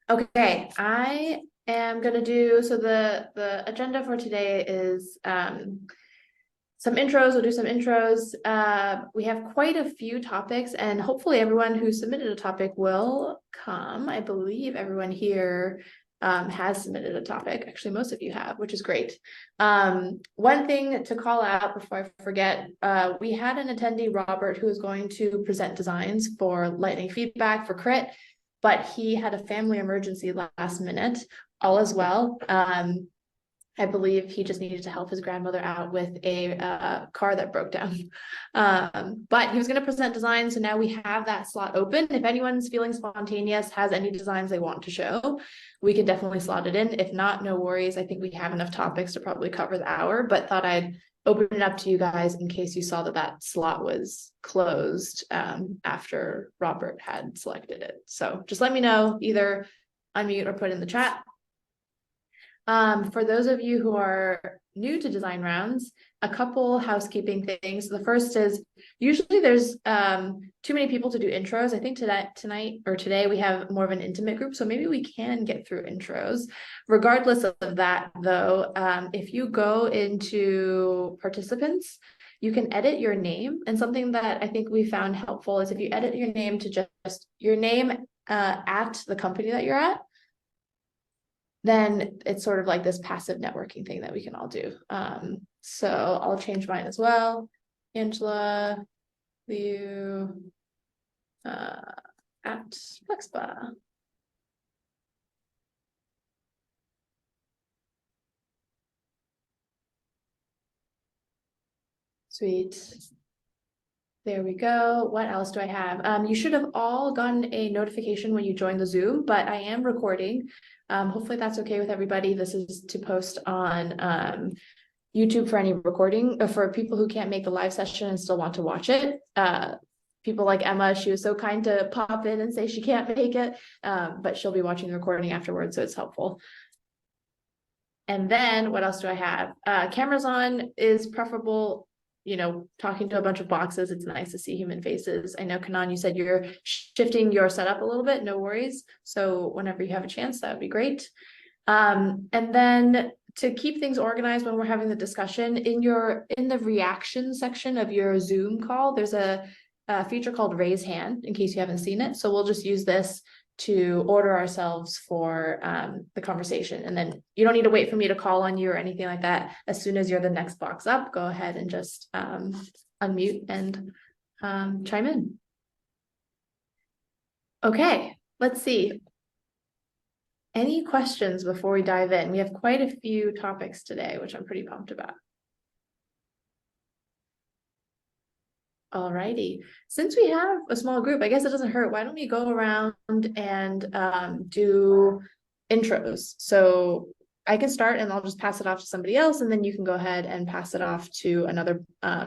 Okay, I am gonna do, so the agenda for today is some intros. We'll do some intros. We have quite a few topics, and hopefully everyone who submitted a topic will come. I believe everyone here has submitted a topic. Actually, most of you have, which is great. One thing to call out before I forget, we had an attendee, Robert, who was going to present designs for lightning feedback for Crit, but he had a family emergency last minute. All is well. I believe he just needed to help his grandmother out with a car that broke down. But he was going to present designs, so now we have that slot open. If anyone's feeling spontaneous, has any designs they want to show, we can definitely slot it in. If not, no worries. I think we have enough topics to probably cover the hour, but thought I'd open it up to you guys in case you saw that that slot was closed after Robert had selected it. So just let me know, either unmute or put in the chat. For those of you who are new to design rounds, a couple housekeeping things. The first is usually there's too many people to do intros. I think today we have more of an intimate group, so maybe we can get through intros. Regardless of that, though, if you go into participants, you can edit your name. And something that I think we found helpful is if you edit your name to just your name at the company that you're at, then it's sort of like this passive networking thing that we can all do. So I'll change mine as well. Angela Liu at Flexpa. Sweet. There we go. What else do I have? You should have all gotten a notification when you joined the Zoom, but I am recording. Hopefully that's okay with everybody. This is to post on YouTube for any recording, for people who can't make the live session and still want to watch it. People like Emma, she was so kind to pop in and say she can't make it, but she'll be watching the recording afterwards, so it's helpful. And then what else do I have? Cameras on is preferable. You know, talking to a bunch of boxes, it's nice to see human faces. I know, Kanan, you said you're shifting your setup a little bit, no worries. So whenever you have a chance, that would be great. And then to keep things organized when we're having the discussion, in the reaction section of your Zoom call, there's a feature called raise hand, in case you haven't seen it. So we'll just use this to order ourselves for the conversation. And then you don't need to wait for me to call on you or anything like that. As soon as you're the next box up, go ahead and just unmute and chime in. Okay, let's see. Any questions before we dive in? We have quite a few topics today, which I'm pretty pumped about. Alrighty, since we have a small group, I guess it doesn't hurt. Why don't we go around and do intros? So I can start and I'll just pass it off to somebody else, and then you can go ahead and pass it off to another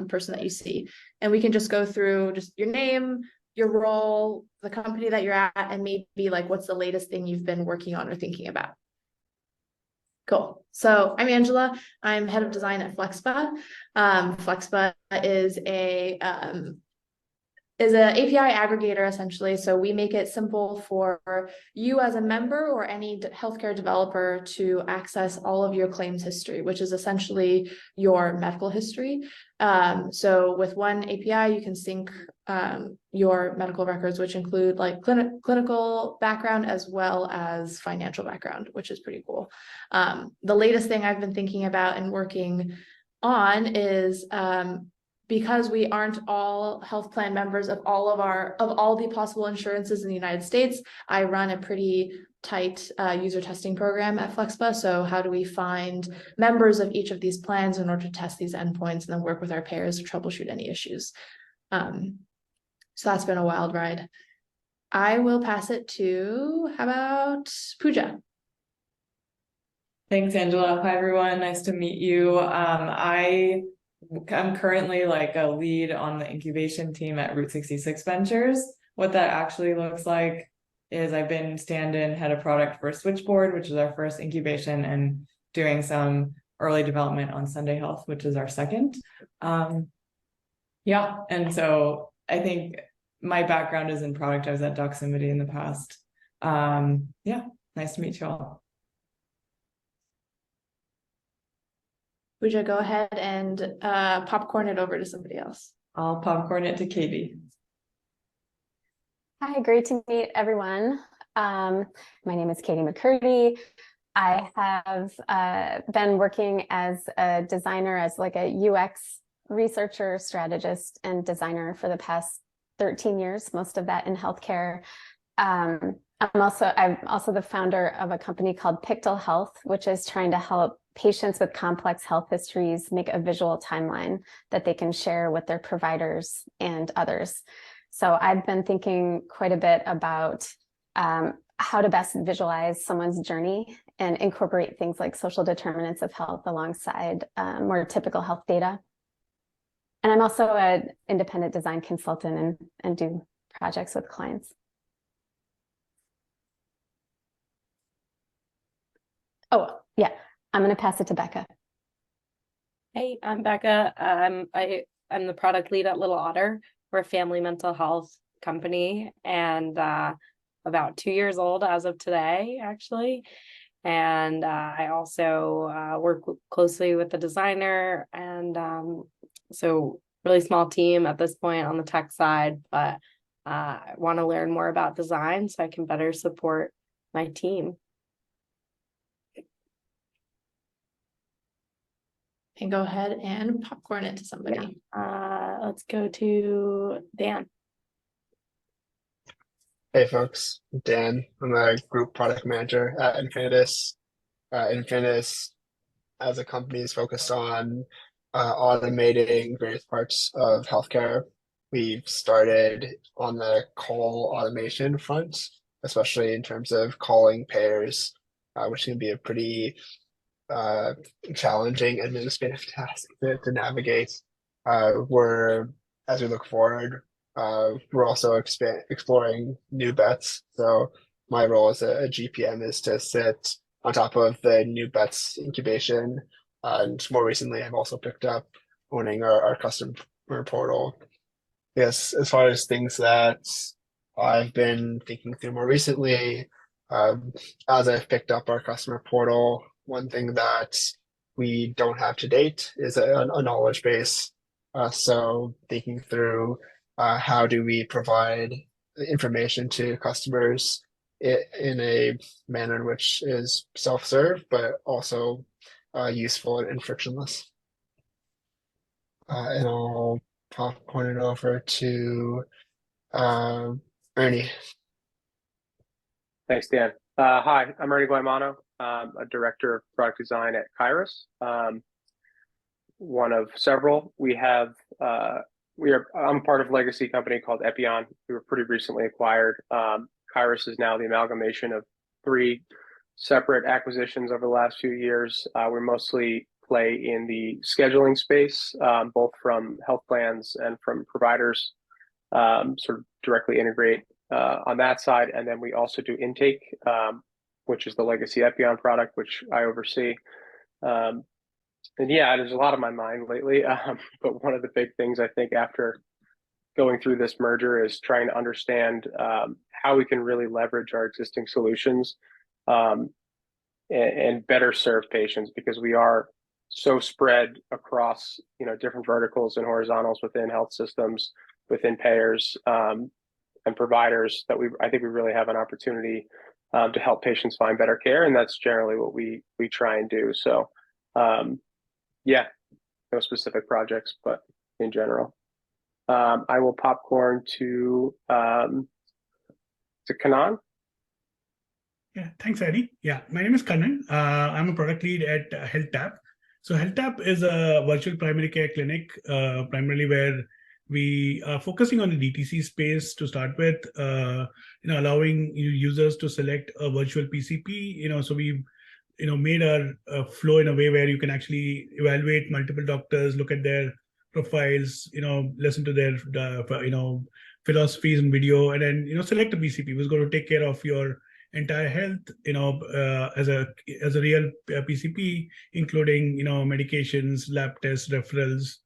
person that you see. And we can just go through just your name, your role, the company that you're at, and maybe like what's the latest thing you've been working on or thinking about. Cool. So I'm Angela. I'm head of design at Flexpa. Flexpa is an API aggregator, essentially. So we make it simple for you as a member or any healthcare developer to access all of your claims history, which is essentially your medical history. So with one API, you can sync your medical records, which include like clinical background as well as financial background, which is pretty cool. The latest thing I've been thinking about and working on is because we aren't all health plan members of all the possible insurances in the United States, I run a pretty tight user testing program at Flexpa. So how do we find members of each of these plans in order to test these endpoints and then work with our payers to troubleshoot any issues? So that's been a wild ride. I will pass it to, how about Pooja? Thanks, Angela. Hi, everyone. Nice to meet you. I'm currently like a lead on the incubation team at Route 66 Ventures. What that actually looks like is I've been stand-in head of product for Switchboard, which is our first incubation, and doing some early development on Sunday Health, which is our second. Yeah, and so I think my background is in product. I was at Doximity in the past. Yeah, nice Nice to meet you all. Pooja, go ahead and popcorn it over to somebody else. I'll popcorn it to Katie. Hi, great to meet everyone. My name is Katie McCurdy. I have been working as a designer, as like a UX researcher, strategist, and designer for the past 13 years, most of that in healthcare. I'm also the founder of a company called Pictal Health, which is trying to help patients with complex health histories make a visual timeline that they can share with their providers and others. So I've been thinking quite a bit about how to best visualize someone's journey and incorporate things like social determinants of health alongside more typical health data. And I'm also an independent design consultant and do projects with clients. Oh, yeah, I'm going to pass it to Becca. Hey, I'm Becca. I'm the product lead at Little Otter. We're a family mental health company, and about 2 years old as of today, actually. And I also work closely with the designer, and so really small team at this point on the tech side, but I want to learn more about design so I can better support my team. And go ahead and popcorn it to somebody. Yeah. Let's go to Dan. Hey folks, I'm Dan. I'm a group product manager at Infinitus. Infinitus as a company is focused on automating various parts of healthcare. We've started on the call automation front, especially in terms of calling payers, which can be a pretty challenging administrative task to navigate. As we look forward, we're also exploring new bets. So my role as a GPM is to sit on top of the new bets incubation. And more recently, I've also picked up owning our customer portal. Yes, as far as things that I've been thinking through more recently, as I've picked up our customer portal, one thing that we don't have to date is a knowledge base. So thinking through how do we provide information to customers in a manner in which is self-serve, but also useful and frictionless. And I'll popcorn it over to Ernie. Thanks, Dan. Hi, I'm Ernie Guaimano. A director of product design at Kairos. One of several. I'm part of a legacy company called Epion. We were pretty recently acquired. Kairos is now the amalgamation of 3 separate acquisitions over the last few years. We mostly play in the scheduling space, both from health plans and from providers, sort of directly integrate on that side. And then we also do intake, which is the legacy Epion product, which I oversee. And yeah, there's a lot on my mind lately. But one of the big things I think after going through this merger is trying to understand how we can really leverage our existing solutions and better serve patients, because we are so spread across different verticals and horizontals within health systems, within payers and providers, that I think we really have an opportunity to help patients find better care, and that's generally what we try and do. So yeah, no specific projects, but in general. I will popcorn to Kanan. Yeah, thanks, Eddie. Yeah, my name is Kanan. I'm a product lead at healthtech. So healthtech is a virtual primary care clinic, primarily where we are focusing on the DTC space to start with, allowing users to select a virtual PCP. So we've made our flow in a way where you can actually evaluate multiple doctors, look at their profiles, listen to their philosophies and video, and then select a PCP who's going to take care of your entire health, as a real PCP, including medications, lab tests, referrals,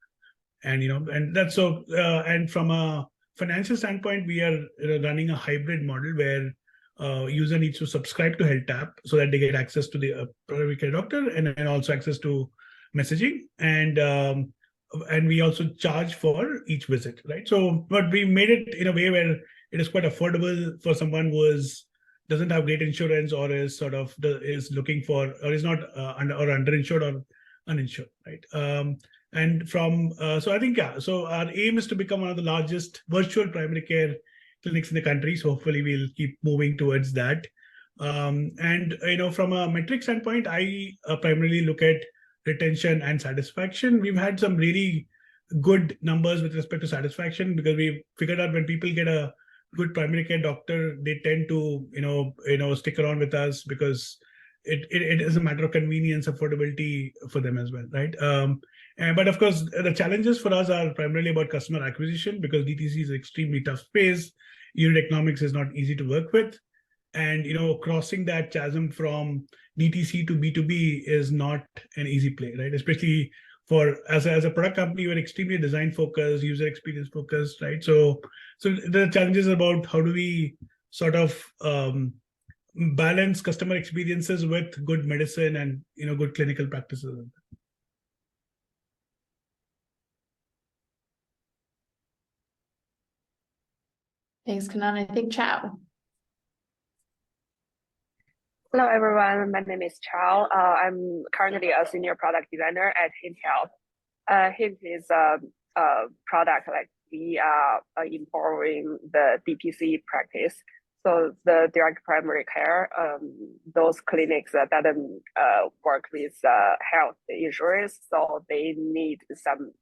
and that's so. And from a financial standpoint, we are running a hybrid model where user needs to subscribe to HealthTap so that they get access to the primary care doctor and also access to messaging. And we also charge for each visit, right? So, but we made it in a way where it is quite affordable for someone who doesn't have great insurance or is sort of is looking for or is not underinsured or uninsured, right? And from so I think so our aim is to become one of the largest virtual primary care clinics in the country. So hopefully we'll keep moving towards that. And from a metric standpoint, I primarily look at retention and satisfaction. We've had some really good numbers with respect to satisfaction because we figured out when people get a good primary care doctor, they tend to stick around with us because it is a matter of convenience, affordability for them as well, right? But of course, the challenges for us are primarily about customer acquisition because DTC is an extremely tough space. Unit economics is not easy to work with. And crossing that chasm from DTC to B2B is not an easy play, right? Especially for as a product company, we're extremely design focused, user experience focused, right? So the challenges about how do we sort of balance customer experiences with good medicine and good clinical practices. Thanks, Kanan. I think Chow. Hello, everyone. My name is Chao. I'm currently a senior product designer at Hint Health. Hint is a product like we are empowering the DPC practice. So the direct primary care, those clinics that doesn't work with health insurance, so they need some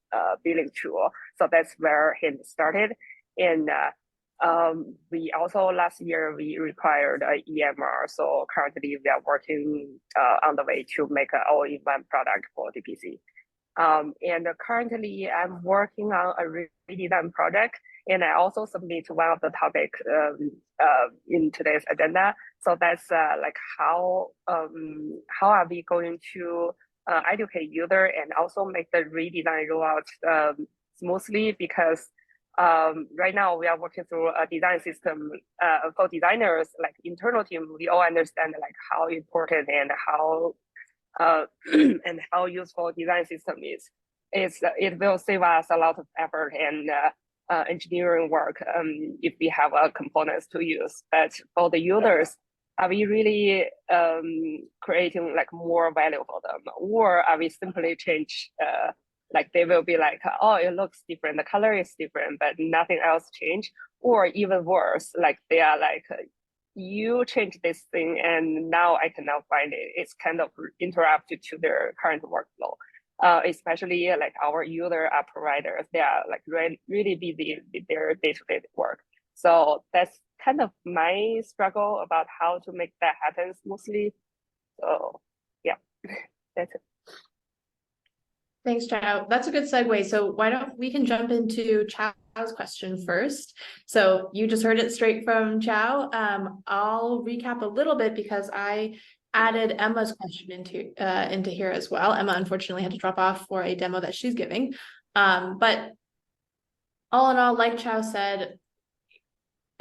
billing tool. So that's where Hint started. And we also last year we required a EMR. So currently we are working on the way to make an all-in-one product for DPC. And currently I'm working on a redesign project, and I also submit one of the topics in today's agenda. So that's like how are we going to educate user and also make the redesign rollout smoothly, because right now we are working through a design system for designers, like internal team. We all understand like how important and how and how useful design system is. It will save us a lot of effort and engineering work if we have components to use. But for the users, are we really creating like more value for them, or are we simply change? Like they will be like, oh, it looks different, the color is different, but nothing else changed. Or even worse, like they are like, you change this thing and now I cannot find it. It's kind of interrupted to their current workflow. Especially like our user providers, they are like really busy with their day-to-day work. So that's kind of my struggle about how to make that happen smoothly. So yeah, that's it. Thanks, Chow. That's a good segue. So why don't we can jump into Chow's question first. So you just heard it straight from Chow. I'll recap a little bit because I added Emma's question into here as well. Emma unfortunately had to drop off for a demo that she's giving. But all in all, like Chow said,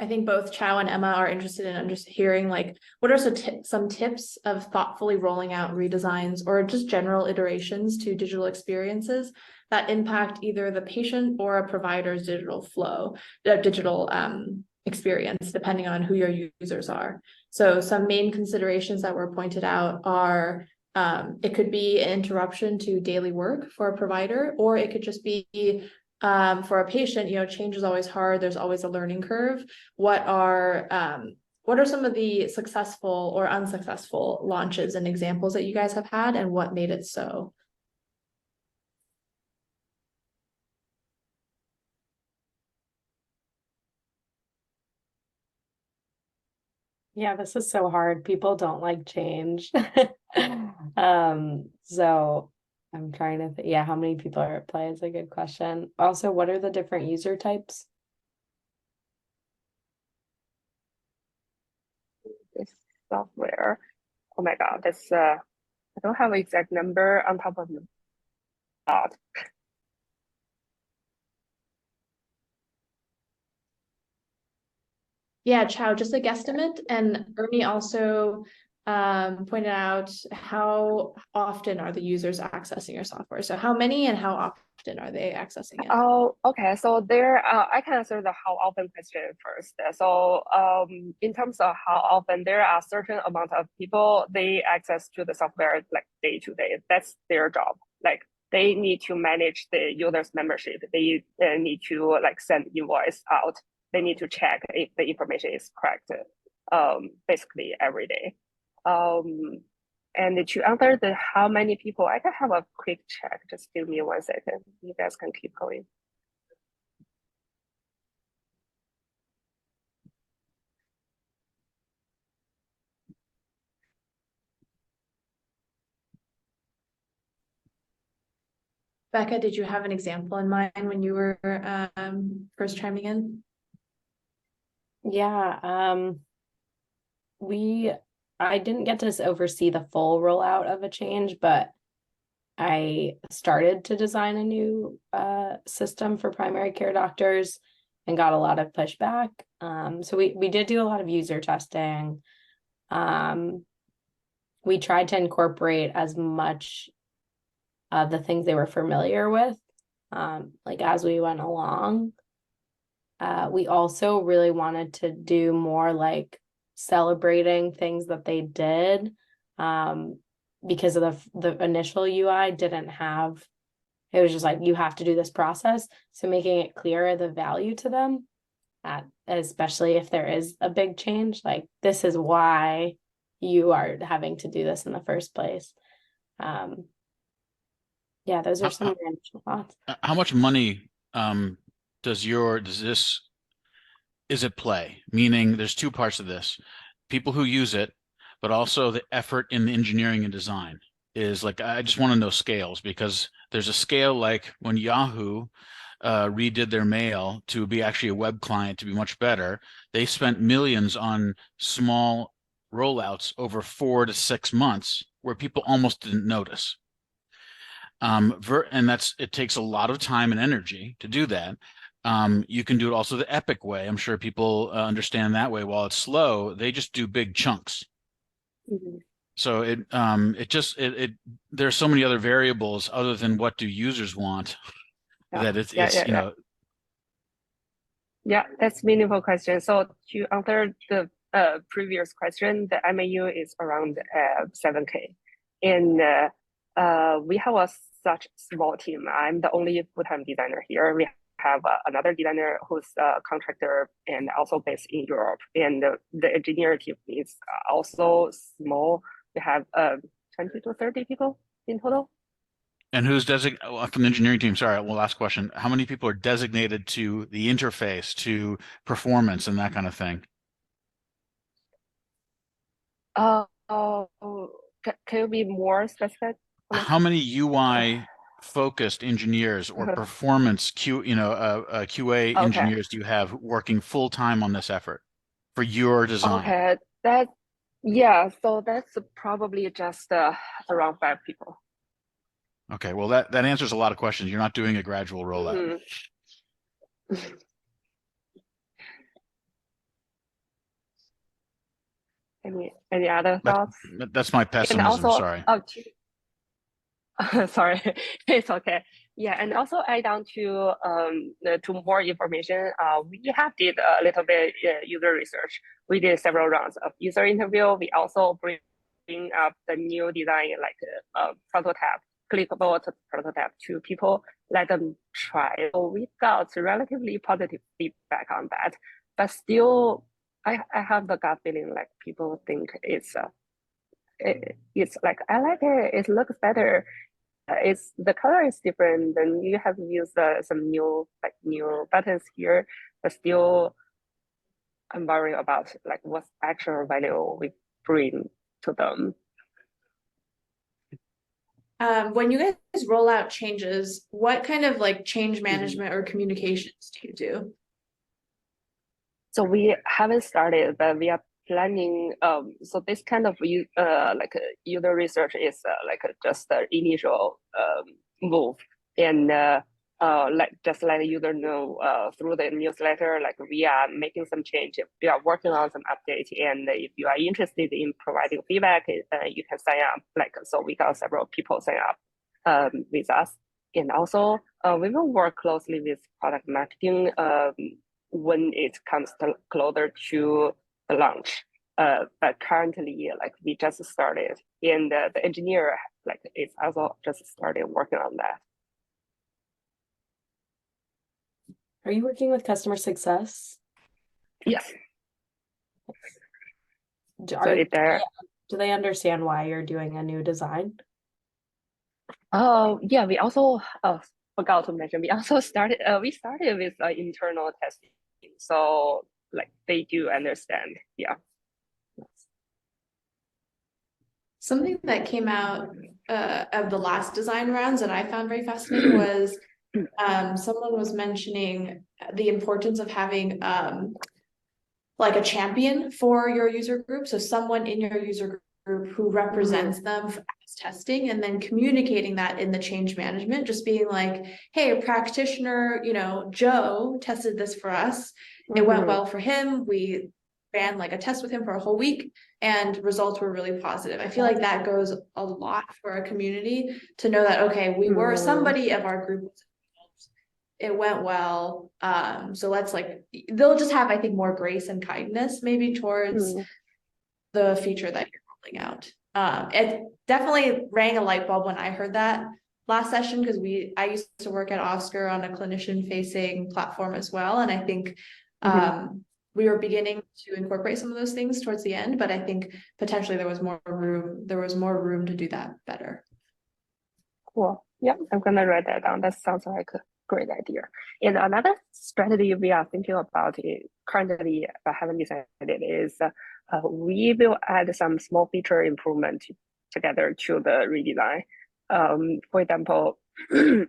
I think both Chow and Emma are interested in hearing like what are some tips of thoughtfully rolling out redesigns or just general iterations to digital experiences that impact either the patient or a provider's digital flow, digital experience, depending on who your users are. So some main considerations that were pointed out are it could be an interruption to daily work for a provider, or it could just be for a patient, change is always hard. There's always a learning curve. What are some of the successful or unsuccessful launches and examples that you guys have had, and what made it so? Yeah, this is so hard. People don't like change. So I'm trying to think, how many people are at play is a good question. Also, what are the different user types? This software. Oh my God, that's I don't have an exact number on top of the thought. Yeah, Chow, just a guesstimate. And Ernie also pointed out how often are the users accessing your software? So how many and how often are they accessing it? Oh, okay. So there, I can answer the how often question first. So, in terms of how often, there are certain amount of people they access to the software like day to day. That's their job. Like they need to manage the users membership. They need to like send invoice out. They need to check if the information is correct. Basically every day. And to answer the how many people, I can have a quick check. Just give me 1 second. You guys can keep going. Becca, did you have an example in mind when you were first chiming in? Yeah, I didn't get to oversee the full rollout of a change, but I started to design a new system for primary care doctors and got a lot of pushback. So we did do a lot of user testing. We tried to incorporate as much of the things they were familiar with, like as we went along. We also really wanted to do more like celebrating things that they did, because of the initial UI didn't have, it was just like, you have to do this process. So making it clearer the value to them, especially if there is a big change, like this is why you are having to do this in the first place. Yeah, those are some of my initial thoughts. How much money does this is it play? Meaning there's two parts of this. People who use it, but also the effort in the engineering and design is like, I just want to know scales, because there's a scale like when Yahoo redid their mail to be actually a web client to be much better. They spent millions on small rollouts over 4 to 6 months where people almost didn't notice. And it takes a lot of time and energy to do that. You can do it also the Epic way. I'm sure people understand that way. While it's slow, they just do big chunks. Mm-hmm. So there's so many other variables other than what do users want that it's you know. Yeah, that's meaningful question. So to answer the previous question, the MAU is around 7K, and we have such small team. I'm the only full-time designer here. We have another designer who's a contractor and also based in Europe, and the engineering team is also small. We have 20 to 30 people in total. And who's designated from the engineering team? Sorry, well, last question. How many people are designated to the interface, to performance, and that kind of thing? Can you be more specific? How many UI focused engineers or performance QA engineers do you have working full time on this effort for your design? Okay, so that's probably just around 5 people. Okay, well that answers a lot of questions. You're not doing a gradual rollout. Mm-hmm. Any other thoughts? That's my pessimism. And also, sorry. Sorry, it's okay. Yeah, and also add on to more information. We have did a little bit user research. We did several rounds of user interview. We also bring up the new design like prototype, clickable prototype to people, let them try. So we got relatively positive feedback on that. But still, I have the gut feeling like people think it's like, I like it. It looks better. It's the color is different. Then you have used some new buttons here, but still, I'm worried about like what actual value we bring to them. When you guys roll out changes, what kind of like change management or communications do you do? So we haven't started, but we are planning. So this kind of user research is just the initial move, and just let the user know through the newsletter, like we are making some change, we are working on some update, and if you are interested in providing feedback, you can sign up. Like, so we got several people sign up with us, and also we will work closely with product marketing when it comes to closer to the launch. But currently, like we just started, and the engineer like is also just started working on that. Are you working with customer success? Yes. Do, So if there, do they understand why you're doing a new design? oh yeah, we also forgot to mention, we also started we started with internal testing, so like they do understand. Yeah. Something that came out of the last design rounds that I found very fascinating was someone was mentioning the importance of having like a champion for your user group. So someone in your user group who represents them as testing, and then communicating that in the change management, just being like, hey, practitioner, you know, Joe tested this for us. It went well for him. We ran like a test with him for a whole week and results were really positive. I feel like that goes a lot for a community to know that, okay, we were somebody of our group, it went well. So let's like, they'll just have, I think, more grace and kindness maybe towards the feature that you're rolling out. It definitely rang a light bulb when I heard that last session, because I used to work at Oscar on a clinician facing platform as well. And I think we were beginning to incorporate some of those things towards the end, but I think potentially there was more room to do that better. Cool. Yeah, I'm gonna write that down. That sounds like a great idea. And another strategy we are thinking about currently, but haven't decided, is we will add some small feature improvement together to the redesign. For example, there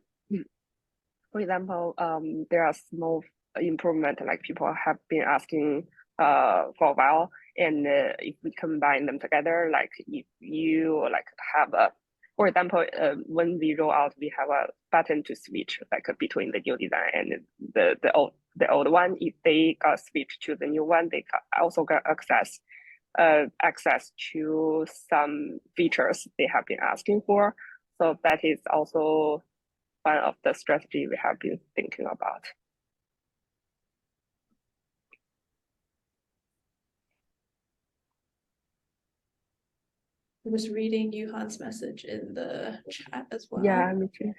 are small improvement like people have been asking for a while, and if we combine them together, like if you like have a, for example, when we roll out, we have a button to switch like between the new design and the old one. If they got switched to the new one, they also got access to some features they have been asking for. So that is also one of the strategy we have been thinking about. I was reading Yuhan's message in the chat as well. Yeah, me too.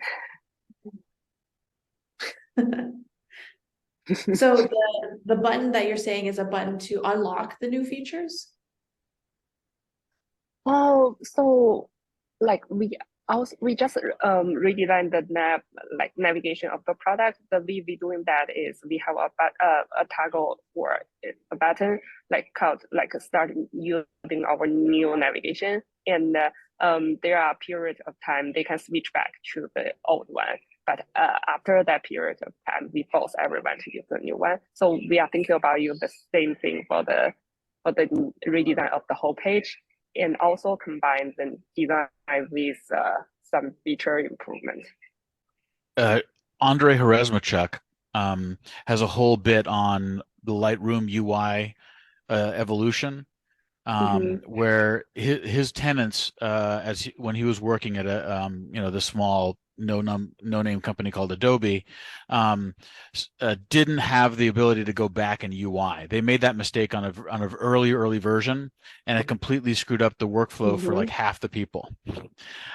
So the button that you're saying is a button to unlock the new features? Oh, so like we just redesigned the navigation of the product. The way we doing that is we have a toggle or a button like called like starting using our new navigation, and there are periods of time they can switch back to the old one. But after that period of time, we force everyone to use the new one. So we are thinking about you the same thing for the redesign of the whole page, and also combine the design with some feature improvement. Andrei Herezmachuk has a whole bit on the Lightroom UI evolution, where his tenants, when he was working at a the small no name company called Adobe, didn't have the ability to go back in UI. They made that mistake on an early version, and it completely screwed up the workflow for like half the people.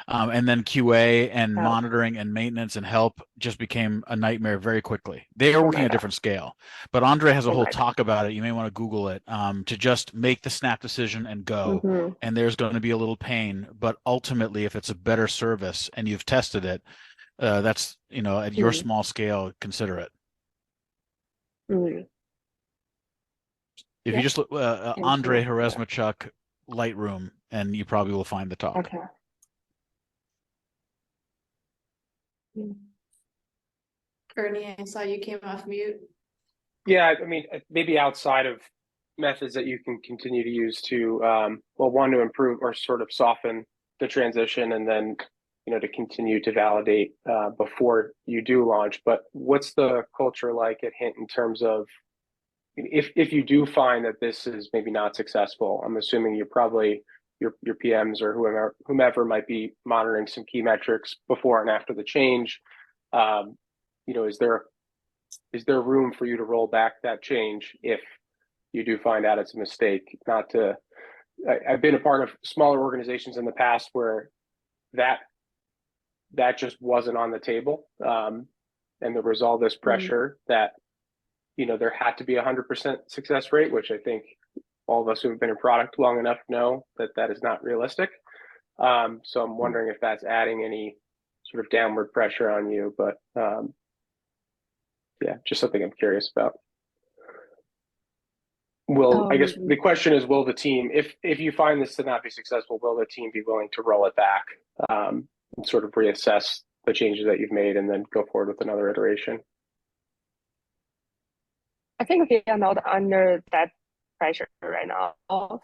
And then QA and monitoring and maintenance and help just became a nightmare very quickly. They are working at a different scale, but Andre has a whole talk about it. You may want to Google it, to just make the snap decision and go. And there's going to be a little pain, but ultimately, if it's a better service and you've tested it, that's, at your small scale, consider it. If you just look Andrei Herezmachuk Lightroom, and you probably will find the talk. Okay. Ernie, I saw you came off mute. Yeah, I mean, maybe outside of methods that you can continue to use to, well, one, to improve or sort of soften the transition, and then to continue to validate before you do launch. But what's the culture like at Hint in terms of if you do find that this is maybe not successful? I'm assuming you're probably your PMs or whomever might be monitoring some key metrics before and after the change. Is there room for you to roll back that change if you do find out it's a mistake? I've been a part of smaller organizations in the past where that just wasn't on the table, and there was all this pressure that there had to be 100% success rate, which I think all of us who have been in product long enough know that is not realistic. So I'm wondering if that's adding any sort of downward pressure on you, but yeah, just something I'm curious about. I guess the question is, will the team, if you find this to not be successful, will the team be willing to roll it back, and sort of reassess the changes that you've made and then go forward with another iteration? I think we are not under that pressure right now.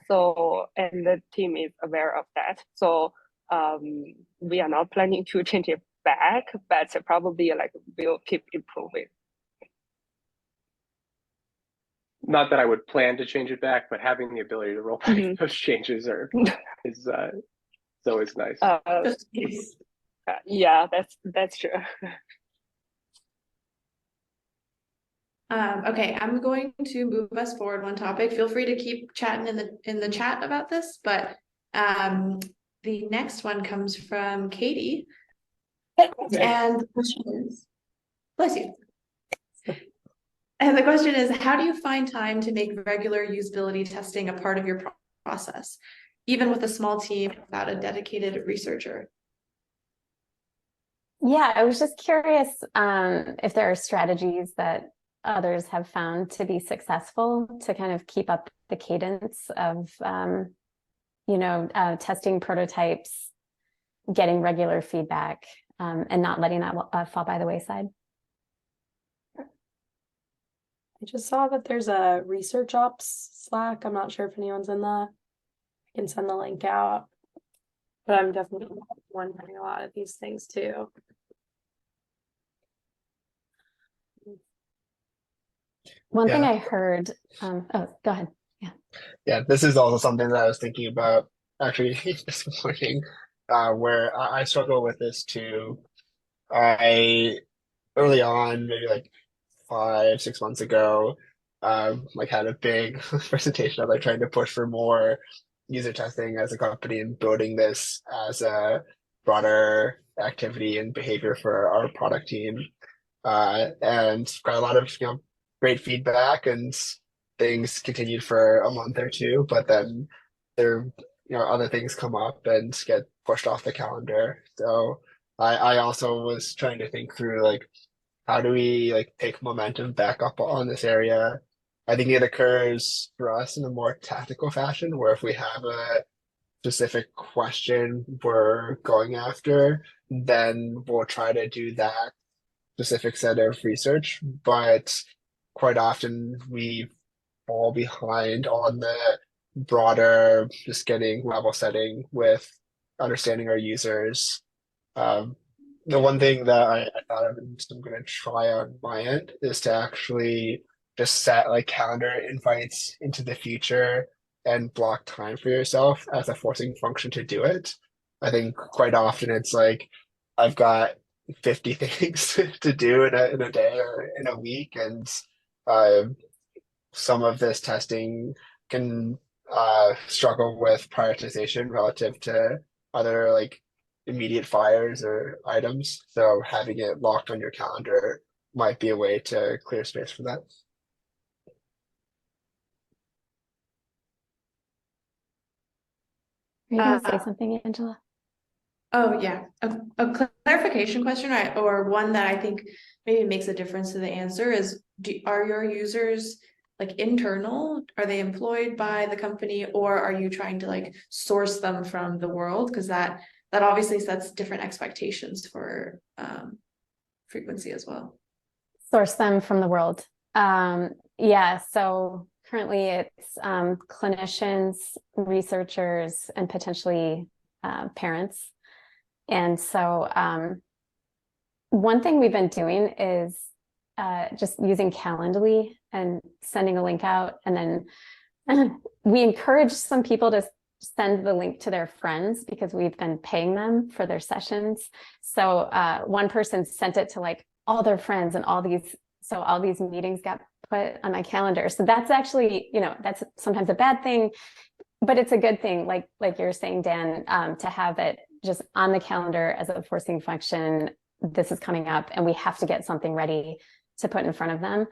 So, and the team is aware of that. So, we are not planning to change it back, but probably we'll keep improving. Not that I would plan to change it back, but having the ability to roll back those changes is always nice. Yeah, that's true. Okay, I'm going to move us forward one topic. Feel free to keep chatting in the chat about this, but the next one comes from Katie. And the question is, bless you. And the question is, how do you find time to make regular usability testing a part of your process, even with a small team without a dedicated researcher? Yeah, I was just curious if there are strategies that others have found to be successful to kind of keep up the cadence of, testing prototypes, getting regular feedback, and not letting that fall by the wayside. I just saw that there's a research ops Slack. I'm not sure if anyone's in that. I can send the link out. But I'm definitely wondering a lot of these things too. One thing I heard, go ahead. Yeah, this is also something that I was thinking about actually this morning, where I struggle with this too. I early on, maybe like 5-6 months ago, had a big presentation of trying to push for more user testing as a company and building this as a broader activity and behavior for our product team, and got a lot of great feedback, and things continued for a month or two, but then there other things come up and get pushed off the calendar. So I also was trying to think through how do we take momentum back up on this area. I think it occurs for us in a more tactical fashion, where if we have a specific question we're going after, then we'll try to do that specific set of research. But quite often we fall behind on the broader, just getting level setting with understanding our users. The one thing that I thought of and I'm going to try on my end is to actually just set calendar invites into the future and block time for yourself as a forcing function to do it. I think quite often it's I've got 50 things to do in a day or in a week, and some of this testing can struggle with prioritization relative to other immediate fires or items. So having it locked on your calendar might be a way to clear space for that. Are you going to say something, Angela? Oh yeah, a clarification question, or one that I think maybe makes a difference to the answer is: are your users internal? Are they employed by the company, or are you trying to source them from the world? Because that obviously sets different expectations for frequency as well. Source them from the world. Yeah, so currently it's clinicians, researchers, and potentially parents. And so one thing we've been doing is just using Calendly and sending a link out. And then we encourage some people to send the link to their friends because we've been paying them for their sessions. So one person sent it to like all their friends, and all these meetings got put on my calendar. So that's actually, that's sometimes a bad thing, but it's a good thing, like you're saying, Dan, to have it just on the calendar as a forcing function. This is coming up and we have to get something ready to put in front of them.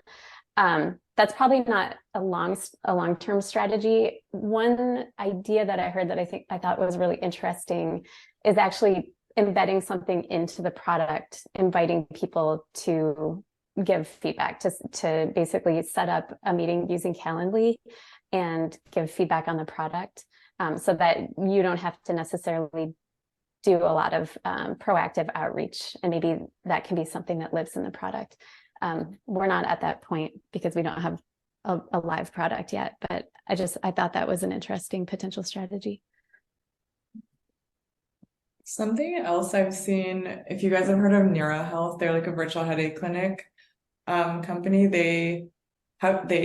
That's probably not a long-term strategy. One idea that I heard that I thought was really interesting is actually embedding something into the product, inviting people to give feedback, to basically set up a meeting using Calendly and give feedback on the product, so that you don't have to necessarily do a lot of proactive outreach, and maybe that can be something that lives in the product. We're not at that point because we don't have a live product yet, but I thought that was an interesting potential strategy. Something else I've seen, if you guys have heard of Neuro Health, they're like a virtual headache clinic company. They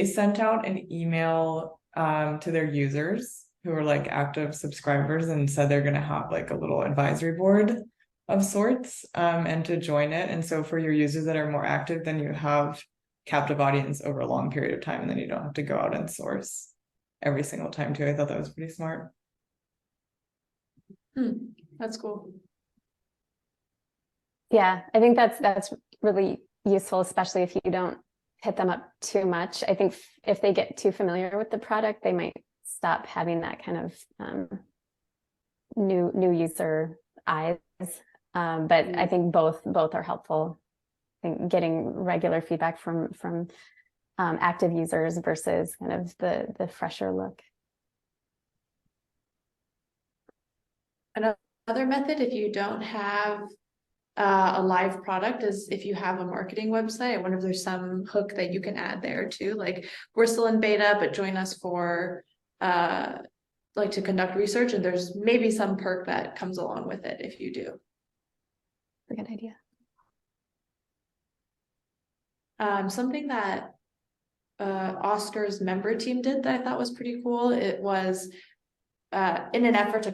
sent out an email to their users who are like active subscribers and said they're going to have like a little advisory board of sorts, and to join it. And so for your users that are more active, then you have captive audience over a long period of time, and then you don't have to go out and source every single time too. I thought that was pretty smart. That's cool. Yeah, I think that's really useful, especially if you don't hit them up too much. I think if they get too familiar with the product, they might stop having that kind of new user eyes. But I think both are helpful. I think getting regular feedback from active users versus kind of the fresher look. Another method, if you don't have a live product, is if you have a marketing website. I wonder if there's some hook that you can add there too. Like, we're still in beta, but join us for like to conduct research, and there's maybe some perk that comes along with it if you do. A good idea. Something that Oscar's member team did that I thought was pretty cool. It was in an effort to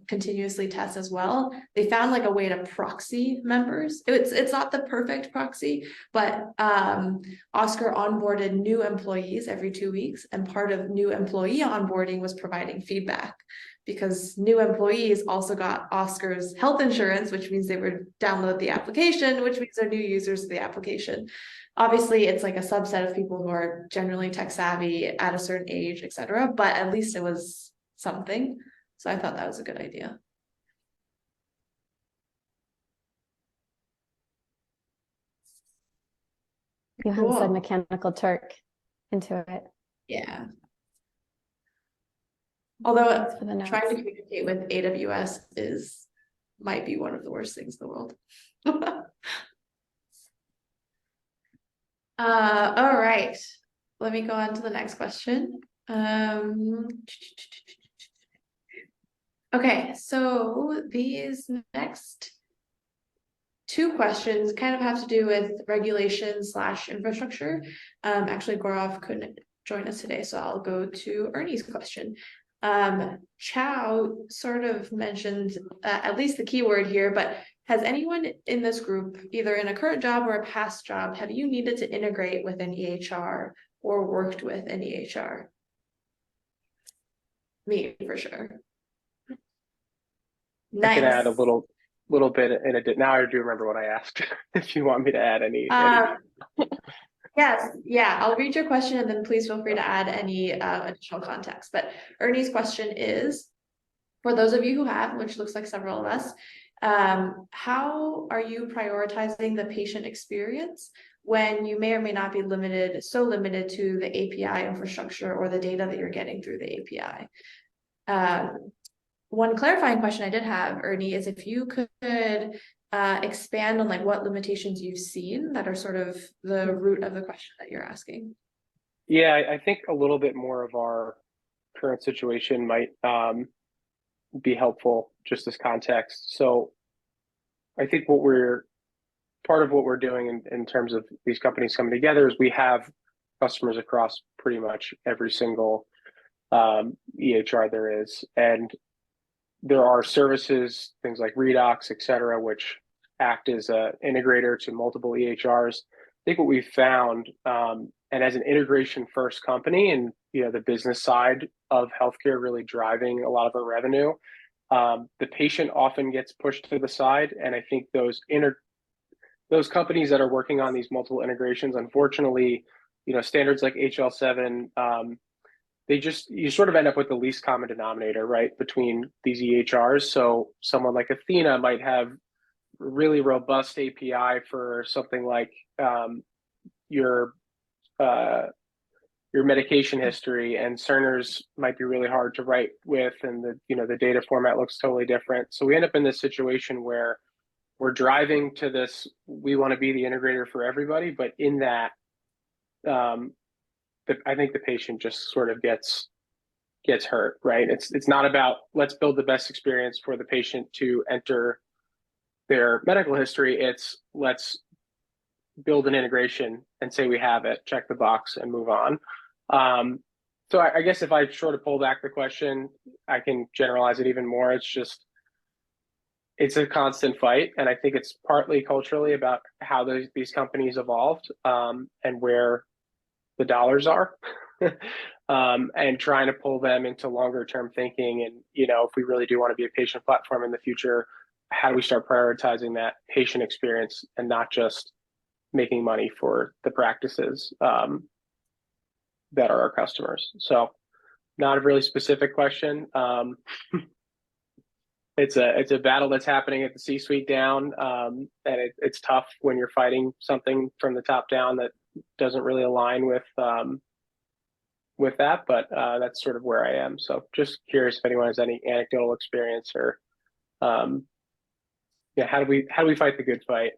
continuously test as well, they found like a way to proxy members. It's not the perfect proxy, but Oscar onboarded new employees every 2 weeks, and part of new employee onboarding was providing feedback, because new employees also got Oscar's health insurance, which means they would download the application, which means they're new users of the application. Obviously, it's like a subset of people who are generally tech savvy at a certain age, etc. But at least it was something. So I thought that was a good idea. Johan said Cool. Mechanical Turk into it. Yeah. Although Thanks for the notes. trying to communicate with AWS might be one of the worst things in the world. All right. Let me go on to the next question. Okay, so these next two questions kind of have to do with regulation / infrastructure. Actually, Gaurav couldn't join us today, so I'll go to Ernie's question. Chow sort of mentioned at least the keyword here, but has anyone in this group, either in a current job or a past job, have you needed to integrate with an EHR or worked with an EHR? Me, for sure. I can add a Nice. little bit in it. Now I do remember what I asked. If you want me to add any. Yes, yeah, I'll read your question and then please feel free to add any additional context. But Ernie's question is, for those of you who have, which looks like several of us, how are you prioritizing the patient experience when you may or may not be so limited to the API infrastructure or the data that you're getting through the API? One clarifying question I did have, Ernie, is if you could expand on like what limitations you've seen that are sort of the root of the question that you're asking. Yeah, I think a little bit more of our current situation might be helpful just as context. So I think part of what we're doing in terms of these companies coming together is we have customers across pretty much every single EHR there is. And there are services, things like Redox, et cetera, which act as an integrator to multiple EHRs. I think what we've found, and as an integration first company and the business side of healthcare really driving a lot of our revenue, the patient often gets pushed to the side. And I think those companies that are working on these multiple integrations, unfortunately, standards like HL7, you sort of end up with the least common denominator, right, between these EHRs. So someone like Athena might have really robust API for something like your medication history, and Cerner's might be really hard to write with, and the data format looks totally different. So we end up in this situation where we're driving to this, we want to be the integrator for everybody, but in that, I think the patient just sort of gets hurt, right? It's not about let's build the best experience for the patient to enter their medical history. It's let's build an integration and say we have it, check the box, and move on. So I guess if I sort of pull back the question, I can generalize it even more. It's a constant fight, and I think it's partly culturally about how these companies evolved, and where the dollars are, and trying to pull them into longer term thinking. And if we really do want to be a patient platform in the future, how do we start prioritizing that patient experience and not just making money for the practices that are our customers? So, not a really specific question. It's a battle that's happening at the C-suite down, and it's tough when you're fighting something from the top down that doesn't really align with that. But that's sort of where I am. So just curious if anyone has any anecdotal experience or, how do we fight the good fight?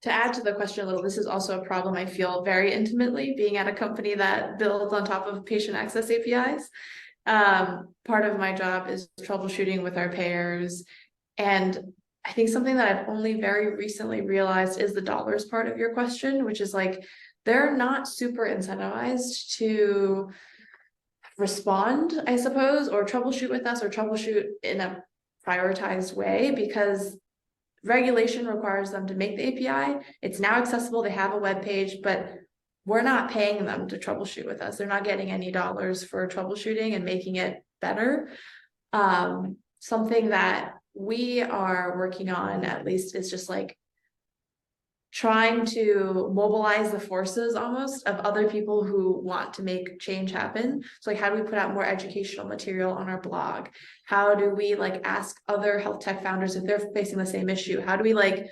To add to the question a little, this is also a problem I feel very intimately being at a company that builds on top of patient access APIs. Part of my job is troubleshooting with our payers. And I think something that I've only very recently realized is the dollars part of your question, which is like, they're not super incentivized to respond, I suppose, or troubleshoot with us or troubleshoot in a prioritized way, because regulation requires them to make the API. It's now accessible. They have a web page, but we're not paying them to troubleshoot with us. They're not getting any dollars for troubleshooting and making it better. Something that we are working on, at least, is just like trying to mobilize the forces almost of other people who want to make change happen. So like, how do we put out more educational material on our blog? How do we like ask other health tech founders if they're facing the same issue? How do we, like,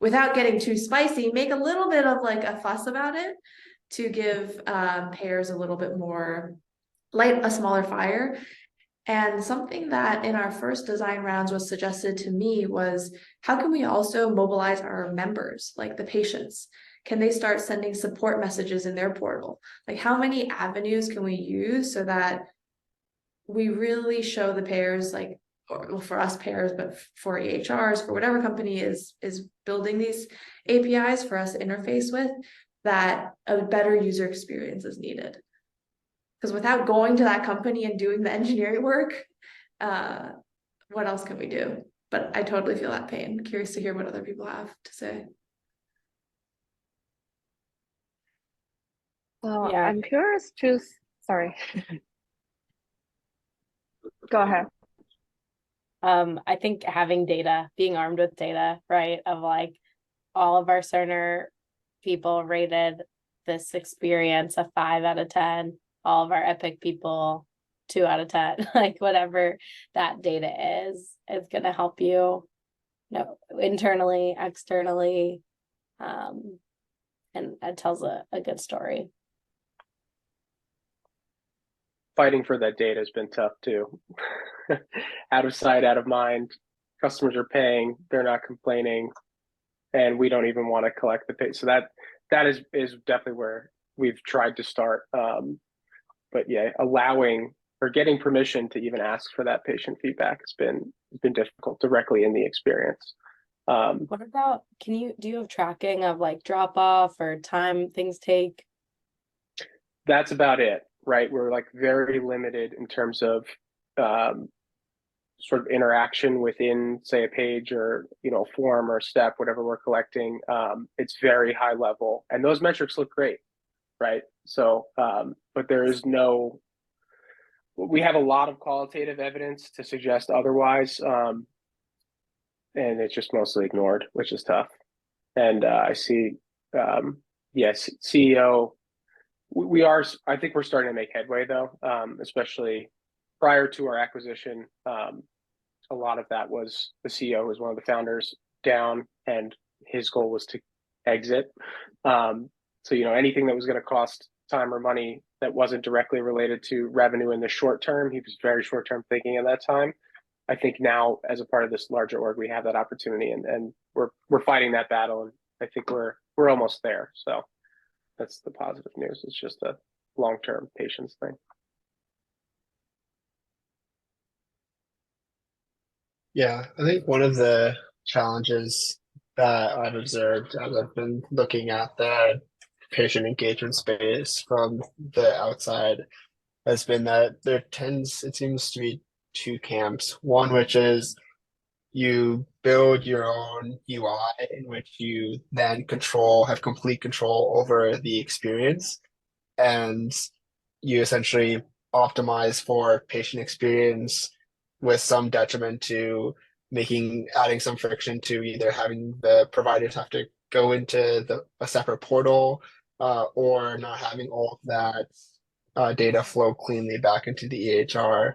without getting too spicy, make a little bit of like a fuss about it to give payers a little bit more light a smaller fire? And something that in our first design rounds was suggested to me was, how can we also mobilize our members, like the patients? Can they start sending support messages in their portal? Like, how many avenues can we use so that we really show the payers, like, or, well, for us payers, but for EHRs, for whatever company is building these APIs for us to interface with, that a better user experience is needed? Because without going to that company and doing the engineering work, what else can we do? But I totally feel that pain. Curious to hear what other people have to say. Yeah. I'm curious to, sorry. Go ahead. I think having data, being armed with data, right, of like all of our Cerner people rated this experience a 5 out of 10. All of our Epic people 2 out of 10, like whatever that data is going to help you, internally, externally, and it tells a good story. Fighting for that data has been tough too. Out of sight, out of mind. Customers are paying, they're not complaining, and we don't even want to collect the pay. So that is definitely where we've tried to start. But yeah, allowing or getting permission to even ask for that patient feedback has been difficult directly in the experience. What about, do you have tracking of like drop off or time things take? That's about it, right? We're like very limited in terms of sort of interaction within, say, a page or, you know, form or step, whatever we're collecting. It's very high level, and those metrics look great, right? So, but there is no, we have a lot of qualitative evidence to suggest otherwise, and it's just mostly ignored, which is tough. And I see, yes, CEO, I think we're starting to make headway though, especially prior to our acquisition. A lot of that was the CEO, who was one of the founders, down, and his goal was to exit. So, you know, anything that was going to cost time or money that wasn't directly related to revenue in the short term, he was very short term thinking at that time. I think now, as a part of this larger org, we have that opportunity, and we're fighting that battle, and I think we're almost there. So that's the positive news. It's just a long-term patience thing. Yeah, I think one of the challenges that I've observed as I've been looking at the patient engagement space from the outside has been that it seems to be two camps. One, which is you build your own UI in which you then have complete control over the experience, and you essentially optimize for patient experience with some detriment to adding some friction to either having the providers have to go into a separate portal, or not having all of that data flow cleanly back into the EHR.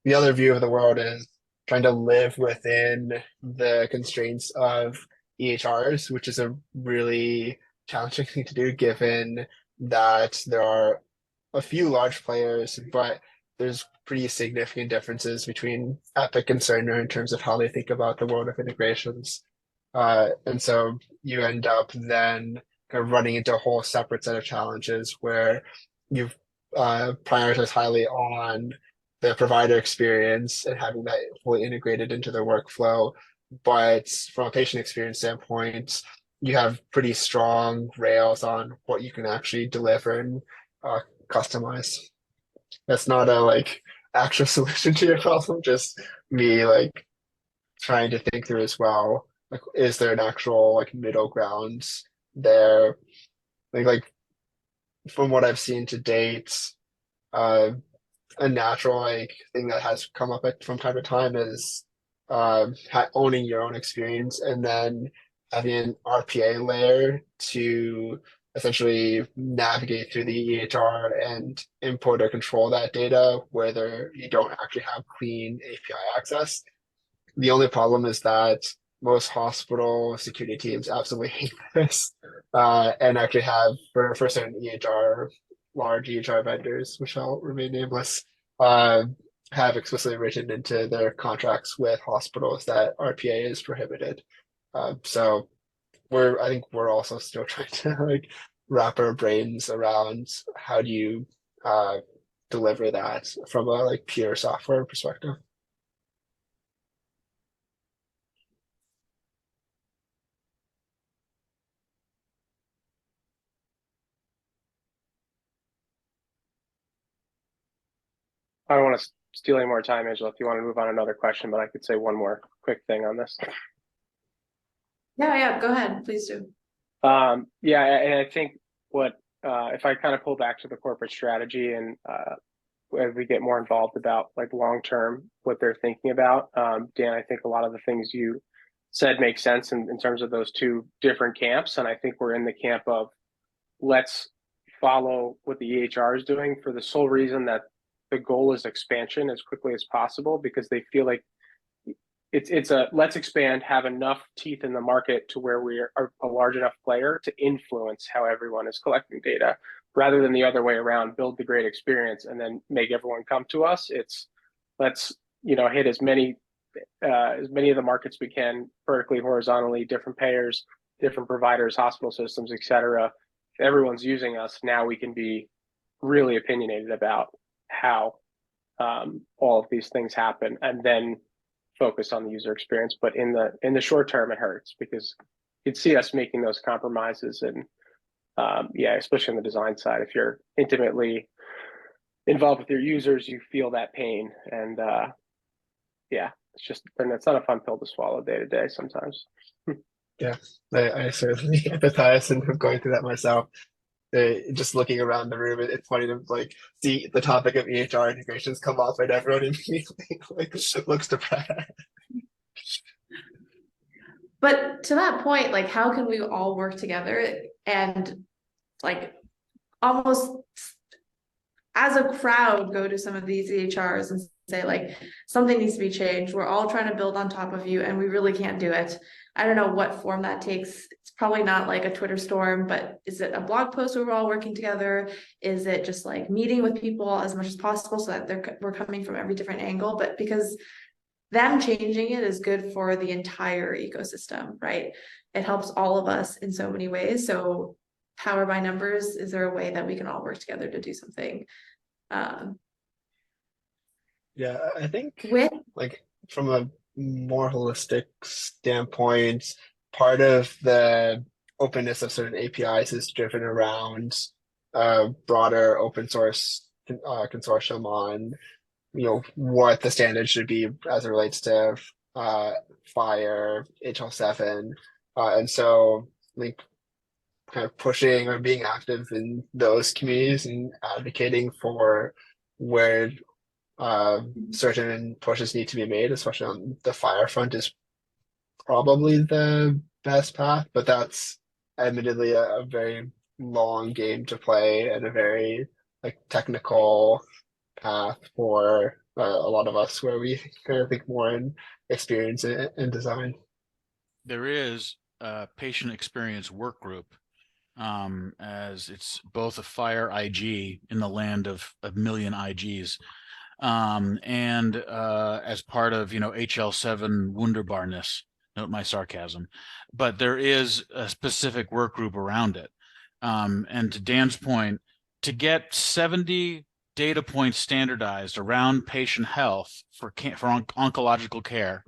The other view of the world is trying to live within the constraints of EHRs, which is a really challenging thing to do given that there are a few large players, but there's pretty significant differences between Epic and Cerner in terms of how they think about the world of integrations. And so you end up then kind of running into a whole separate set of challenges where you've prioritized highly on the provider experience and having that fully integrated into the workflow. But from a patient experience standpoint, you have pretty strong rails on what you can actually deliver and customize. That's not a actual solution to your problem, just me trying to think through as well. Is there an actual middle ground there? From what I've seen to date, a natural thing that has come up from time to time is owning your own experience and then having an RPA layer to essentially navigate through the EHR and import or control that data, whether you don't actually have clean API access. The only problem is that most hospital security teams absolutely hate this, and actually have for certain large EHR vendors, which I'll remain nameless, have explicitly written into their contracts with hospitals that RPA is prohibited. So I think we're also still trying to wrap our brains around how do you deliver that from a pure software perspective. I don't want to steal any more time, Angela, if you want to move on to another question, but I could say one more quick thing on this. Yeah, go ahead, please do. Yeah, and I think if I kind of pull back to the corporate strategy and as we get more involved about long term what they're thinking about, Dan, I think a lot of the things you said make sense in terms of those two different camps, and I think we're in the camp of let's follow what the EHR is doing for the sole reason that the goal is expansion as quickly as possible, because they feel like it's a let's expand, have enough teeth in the market to where we are a large enough player to influence how everyone is collecting data, rather than the other way around, build the great experience and then make everyone come to us. It's let's hit as many of the markets we can vertically, horizontally, different payers, different providers, hospital systems, etc. If everyone's using us, now we can be really opinionated about how all of these things happen and then focus on the user experience. But in the short term, it hurts because you'd see us making those compromises. And yeah, especially on the design side, if you're intimately involved with your users, you feel that pain. And yeah, it's not a fun pill to swallow day to day sometimes. Yeah, I certainly empathize and I'm going through that myself. Just looking around the room, it's funny to like see the topic of EHR integrations come up and everyone immediately like looks depressed. But to that point, like, how can we all work together and like almost as a crowd go to some of these EHRs and say like something needs to be changed. We're all trying to build on top of you and we really can't do it. I don't know what form that takes. It's probably not like a Twitter storm, but is it a blog post where we're all working together? Is it just like meeting with people as much as possible so that we're coming from every different angle? But because them changing it is good for the entire ecosystem, right? It helps all of us in so many ways. So power by numbers, is there a way that we can all work together to do something? Yeah, I think With like from a more holistic standpoint, part of the openness of certain APIs is driven around a broader open source consortium on what the standard should be as it relates to Fire, HL7, and so like kind of pushing or being active in those communities and advocating for where certain pushes need to be made, especially on the Fire front, is probably the best path, but that's admittedly a very long game to play and a very like technical path for a lot of us where we kind of think more in experience and design. There is a patient experience work group, as it's both a Fire IG in the land of a million IGs, and as part of HL7 Wunderbarness. Note my sarcasm, but there is a specific work group around it. And to Dan's point, to get 70 data points standardized around patient health for oncological care,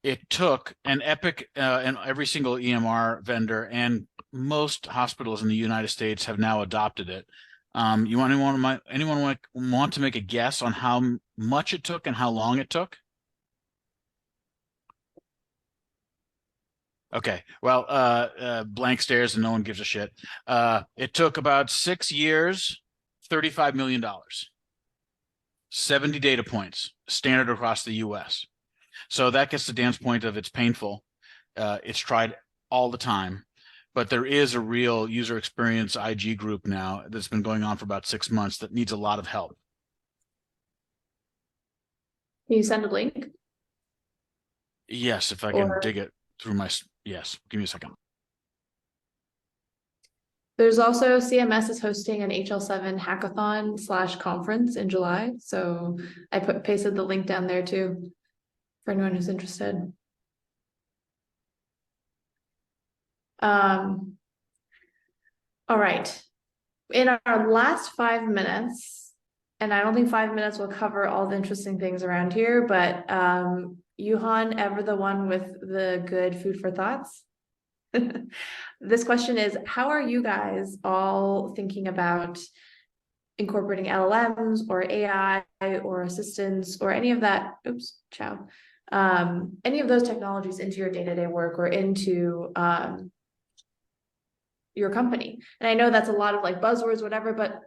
it took an Epic and every single EMR vendor and most hospitals in the United States have now adopted it. Anyone want to make a guess on how much it took and how long it took? Okay, well, blank stares and no one gives a shit. It took about 6 years, $35 million, 70 data points, standard across the US. So that gets to Dan's point of it's painful. It's tried all the time, but there is a real user experience IG group now that's been going on for about 6 months that needs a lot of help. Can you send a link? Yes, if I can dig it through my, yes, give me a second. There's also CMS is hosting an HL7 hackathon / conference in July. So I pasted the link down there too, for anyone who's interested. All right. In our last 5 minutes, and I don't think 5 minutes will cover all the interesting things around here, but Yuhan, ever the one with the good food for thoughts? This question is, how are you guys all thinking about incorporating LLMs or AI or assistants or any of that? Oops, ciao. Any of those technologies into your day-to-day work or into your company? And I know that's a lot of like buzzwords, whatever, but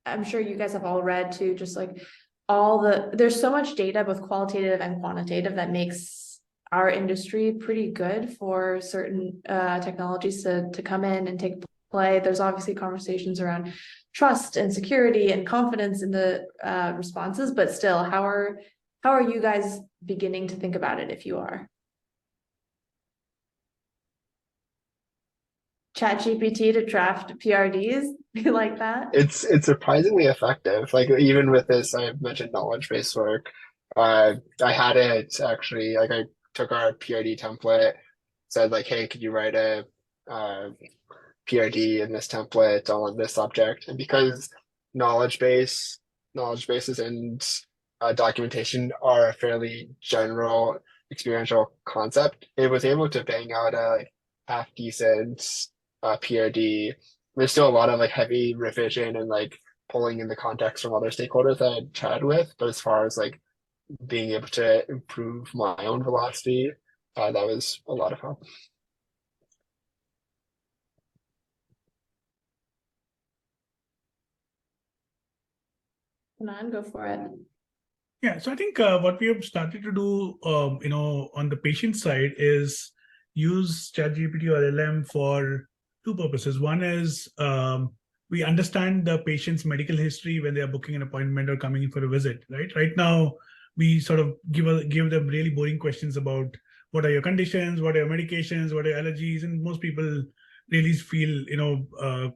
I'm sure you guys have all read too, just like there's so much data, both qualitative and quantitative, that makes our industry pretty good for certain technologies to come in and take play. There's obviously conversations around trust and security and confidence in the responses, but still, how are you guys beginning to think about it if you are? ChatGPT to draft PRDs, you like that? It's surprisingly effective. Like even with this, I mentioned knowledge-based work. I had it actually, like I took our PRD template, said like, hey, could you write a PRD in this template on this subject? And because knowledge base knowledge bases and documentation are a fairly general experiential concept, it was able to bang out a like, half decent PRD. There's still a lot of like heavy revision and like pulling in the context from other stakeholders that I chatted with, but as far as like being able to improve my own velocity, that was a lot of fun. Go for it. Yeah, so I think what we have started to do, on the patient side is use ChatGPT or LM for two purposes. One is we understand the patient's medical history when they are booking an appointment or coming in for a visit, right? Right now, we sort of give them really boring questions about what are your conditions, what are your medications, what are your allergies, and most people really feel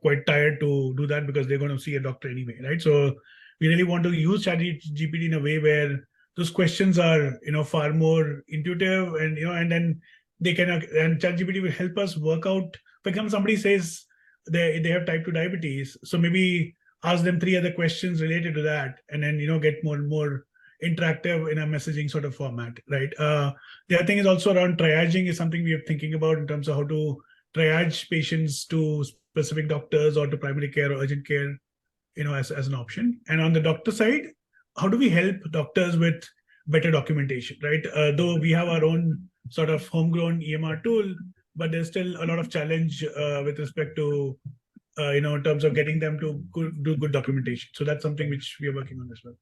quite tired to do that because they're going to see a doctor anyway, right? So we really want to use ChatGPT in a way where those questions are, far more intuitive, and and then they can, and ChatGPT will help us work out. For example, somebody says they have type 2 diabetes, so maybe ask them 3 other questions related to that, and then get more and more interactive in a messaging sort of format, right? The other thing is also around triaging is something we are thinking about in terms of how to triage patients to specific doctors or to primary care or urgent care, as an option. And on the doctor side, how do we help doctors with better documentation, right? Though we have our own sort of homegrown EMR tool, but there's still a lot of challenge with respect to, in terms of getting them to do good documentation. So that's something which we are working on as well.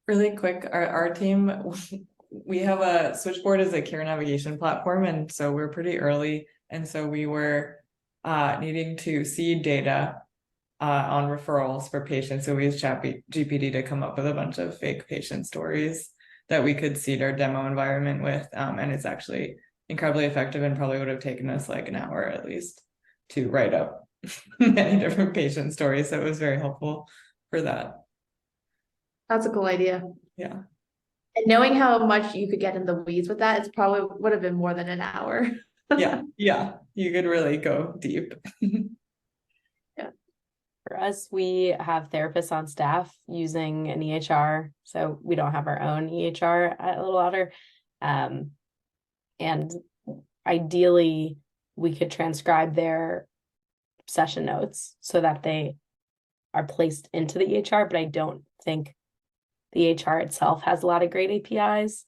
Really quick, our team, we have a Switchboard as a care navigation platform, and so we're pretty early, and so we were needing to seed data on referrals for patients. So we used ChatGPT to come up with a bunch of fake patient stories that we could seed our demo environment with, and it's actually incredibly effective and probably would have taken us like an hour at least to write up many different patient stories. So it was very helpful for that. That's a cool idea. Yeah. And knowing how much you could get in the weeds with that, it's probably would have been more than an hour. Yeah, you could really go deep. Yeah. For us, we have therapists on staff using an EHR, so we don't have our own EHR at Little Otter. And ideally, we could transcribe their session notes so that they are placed into the EHR, but I don't think the EHR itself has a lot of great APIs.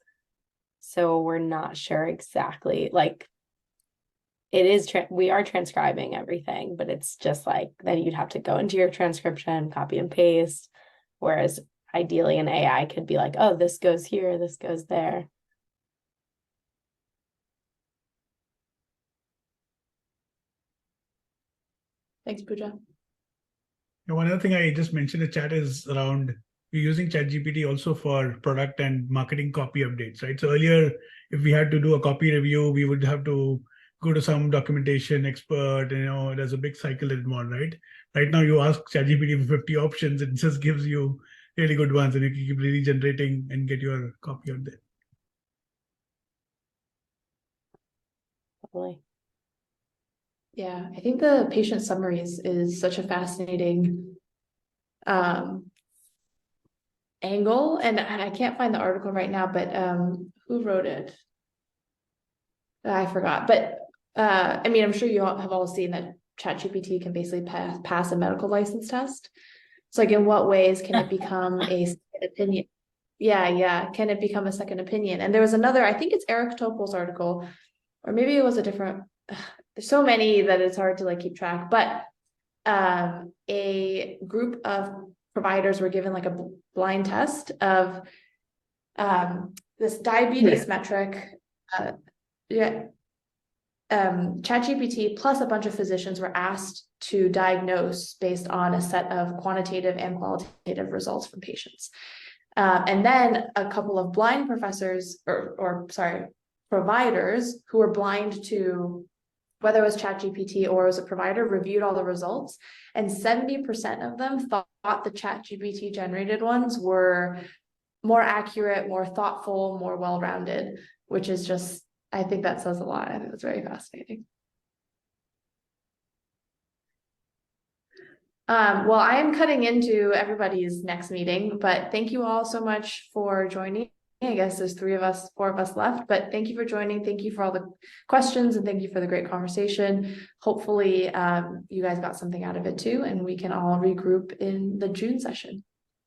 So we're not sure exactly, like, it is, we are transcribing everything, but it's just like, then you'd have to go into your transcription, copy and paste. Whereas ideally an AI could be like, oh, this goes here, this goes there. Thanks, Pooja. One other thing I just mentioned in the chat is around we're using ChatGPT also for product and marketing copy updates, right? So earlier, if we had to do a copy review, we would have to go to some documentation expert, and, there's a big cycle involved, right? Right now, you ask ChatGPT for 50 options, it just gives you really good ones, and you can keep really generating and get your copy out there. Totally. Yeah, I think the patient summaries is such a fascinating angle, and I can't find the article right now, but who wrote it? I forgot, but I mean, I'm sure you all have all seen that ChatGPT can basically pass a medical license test. So like, in what ways can it become a second opinion? Yeah, can it become a second opinion? And there was another, I think it's Eric Topol's article, or maybe it was a different, there's so many that it's hard to like keep track, but a group of providers were given like a blind test of this diabetes metric. ChatGPT plus a bunch of physicians were asked to diagnose based on a set of quantitative and qualitative results from patients. And then a couple of blind professors, providers who were blind to whether it was ChatGPT or it was a provider, reviewed all the results, and 70% of them thought the ChatGPT generated ones were more accurate, more thoughtful, more well-rounded, which is just, I think that says a lot. I think it's very fascinating. Well, I am cutting into everybody's next meeting, but thank you all so much for joining. I guess there's 4 of us left, but thank you for joining. Thank you for all the questions and thank you for the great conversation. Hopefully, you guys got something out of it too, and we can all regroup in the June session.